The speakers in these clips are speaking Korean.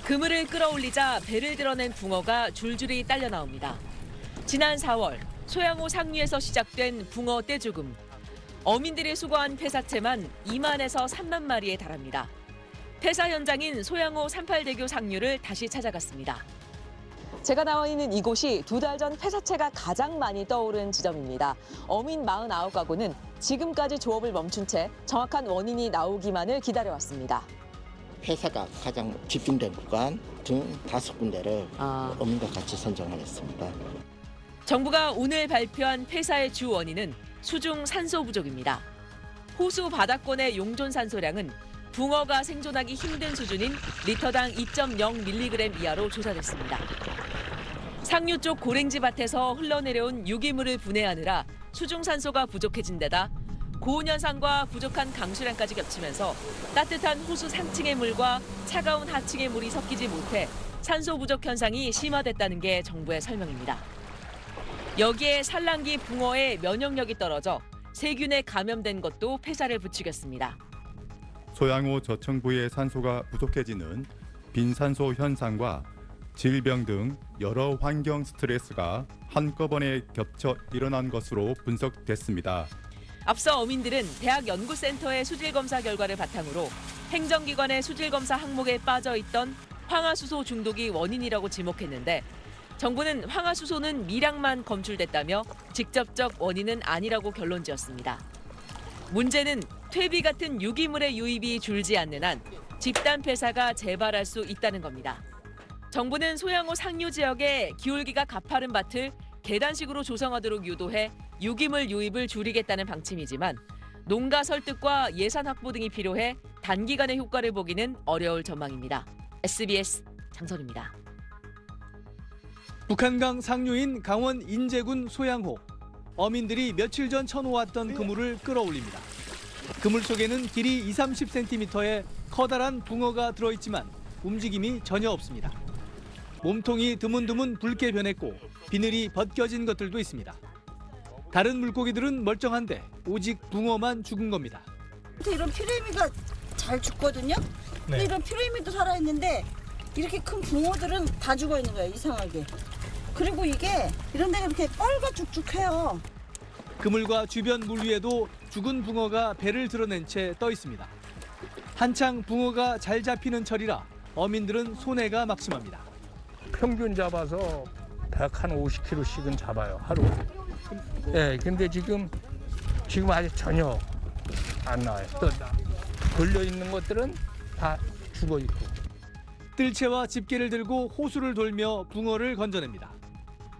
그물을 끌어올리자 배를 드러낸 붕어가 줄줄이 딸려 나옵니다. 지난 4월 소양호 상류에서 시작된 붕어 떼죽음. 어민들이 수거한 폐사체만 2만에서 3만 마리에 달합니다. 폐사 현장인 소양호 38대교 상류를 다시 찾아갔습니다. 제가 나와 있는 이곳이 2달 전 폐사체가 가장 많이 떠오른 지점입니다. 어민 49가구는 지금까지 조업을 멈춘 채 정확한 원인이 나오기만을 기다려왔습니다. 폐사가 가장 집중된 구간 등 5군데를 어민과 같이 선정하였습니다. 정부가 오늘 발표한 폐사의 주 원인은 수중 산소 부족입니다. 호수 바닥권의 용존 산소량은 붕어가 생존하기 힘든 수준인 리터당 2.0mg 이하로 조사됐습니다. 상류 쪽 고랭지 밭에서 흘러내려온 유기물을 분해하느라 수중 산소가 부족해진 데다 고온 현상과 부족한 강수량까지 겹치면서 따뜻한 호수 상층의 물과 차가운 하층의 물이 섞이지 못해 산소 부족 현상이 심화됐다는 게 정부의 설명입니다. 여기에 산란기 붕어의 면역력이 떨어져 세균에 감염된 것도 폐사를 부추겼습니다. 소양호 저층부의 산소가 부족해지는 빈산소 현상과 질병 등 여러 환경 스트레스가 한꺼번에 겹쳐 일어난 것으로 분석됐습니다. 앞서 어민들은 대학연구센터의 수질검사 결과를 바탕으로 행정기관의 수질검사 항목에 빠져있던 황화수소 중독이 원인이라고 지목했는데 정부는 황화수소는 미량만 검출됐다며 직접적 원인은 아니라고 결론지었습니다. 문제는 퇴비 같은 유기물의 유입이 줄지 않는 한 집단 폐사가 재발할 수 있다는 겁니다. 정부는 소양호 상류 지역에 기울기가 가파른 밭을 계단식으로 조성하도록 유도해 유기물 유입을 줄이겠다는 방침이지만 농가 설득과 예산 확보 등이 필요해 단기간에 효과를 보기는 어려울 전망입니다. SBS 장선입니다. 북한강 상류인 강원 인제군 소양호. 어민들이 며칠 전 쳐놓았던 그물을 끌어올립니다. 그물 속에는 길이 20-30cm의 커다란 붕어가 들어있지만 움직임이 전혀 없습니다. 몸통이 드문드문 붉게 변했고 비늘이 벗겨진 것들도 있습니다. 다른 물고기들은 멀쩡한데 오직 붕어만 죽은 겁니다. 이런 피라미가 잘 죽거든요. 근데 이런 피라미도 살아있는데 이렇게 큰 붕어들은 다 죽어 있는 거예요, 이상하게. 그리고 이게 이런 데가 이렇게 뻘가 쭉쭉해요. 그물과 주변 물 위에도 죽은 붕어가 배를 드러낸 채 떠 있습니다. 한창 붕어가 잘 잡히는 철이라 어민들은 손해가 막심합니다. 평균 잡아서 150kg씩은 잡아요, 하루. 예, 근데 지금 아직 전혀 안 나와요. 또 걸려 있는 것들은 다 죽어 있고. 뜰채와 집게를 들고 호수를 돌며 붕어를 건져냅니다.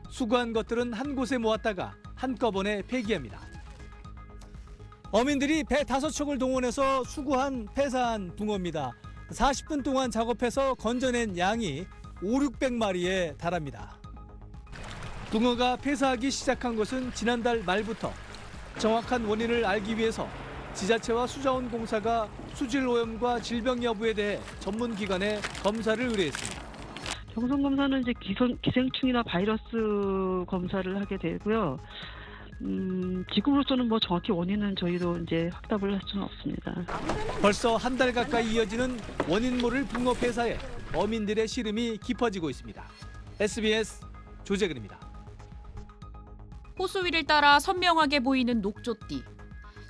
수거한 것들은 한 곳에 모았다가 한꺼번에 폐기합니다. 어민들이 배 5척을 동원해서 수거한 폐사한 붕어입니다. 40분 동안 작업해서 건져낸 양이 500~600마리에 달합니다. 붕어가 폐사하기 시작한 것은 지난달 말부터. 정확한 원인을 알기 위해서 지자체와 수자원공사가 수질오염과 질병 여부에 대해 전문기관에 검사를 의뢰했습니다. 정성 검사는 이제 기생충이나 바이러스 검사를 하게 되고요. 지금으로서는 정확히 원인은 저희도 이제 확답을 할 수는 없습니다. 벌써 한 달 가까이 이어지는 원인 모를 붕어 폐사에 어민들의 시름이 깊어지고 있습니다. SBS 조재근입니다. 호수 위를 따라 선명하게 보이는 녹조띠.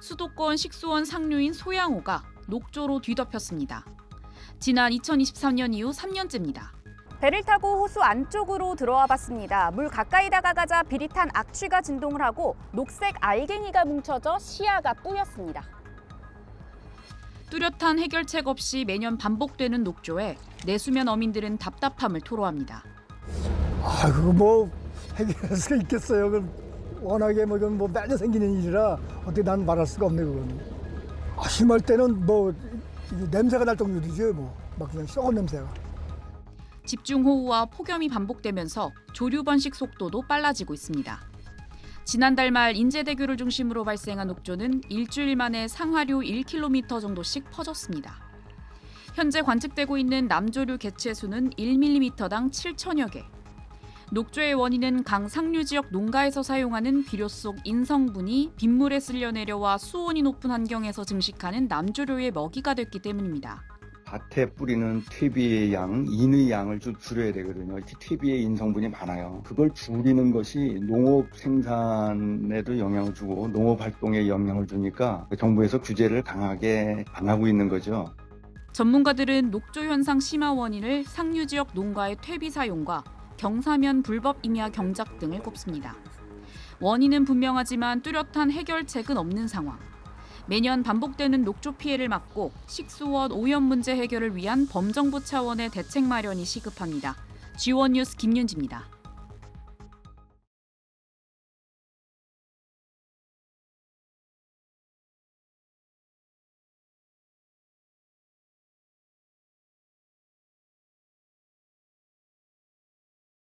수도권 식수원 상류인 소양호가 녹조로 뒤덮였습니다. 지난 2023년 이후 3년째입니다. 배를 타고 호수 안쪽으로 들어와 봤습니다. 물 가까이 다가가자 비릿한 악취가 진동을 하고 녹색 알갱이가 뭉쳐져 시야가 뿌였습니다. 뚜렷한 해결책 없이 매년 반복되는 녹조에 내수면 어민들은 답답함을 토로합니다. 그거 해결할 수가 있겠어요. 워낙에 이건 매년 생기는 일이라 어떻게 난 말할 수가 없네 그건. 심할 때는 냄새가 날 정도이죠 막 그냥 썩은 냄새가. 집중호우와 폭염이 반복되면서 조류 번식 속도도 빨라지고 있습니다. 지난달 말 인제대교를 중심으로 발생한 녹조는 일주일 만에 상하류 1km 정도씩 퍼졌습니다. 현재 관측되고 있는 남조류 개체수는 1mm당 7천여 개. 녹조의 원인은 강 상류 지역 농가에서 사용하는 비료 속 인성분이 빗물에 쓸려 내려와 수온이 높은 환경에서 증식하는 남조류의 먹이가 됐기 때문입니다. 밭에 뿌리는 퇴비의 양, 인의 양을 좀 줄여야 되거든요. 퇴비에 인성분이 많아요. 그걸 줄이는 것이 농업 생산에도 영향을 주고 농업 활동에 영향을 주니까 정부에서 규제를 강하게 안 하고 있는 거죠. 전문가들은 녹조 현상 심화 원인을 상류 지역 농가의 퇴비 사용과 경사면 불법 임야 경작 등을 꼽습니다. 원인은 분명하지만 뚜렷한 해결책은 없는 상황. 매년 반복되는 녹조 피해를 막고 식수원 오염 문제 해결을 위한 범정부 차원의 대책 마련이 시급합니다. G1 뉴스 김윤지입니다.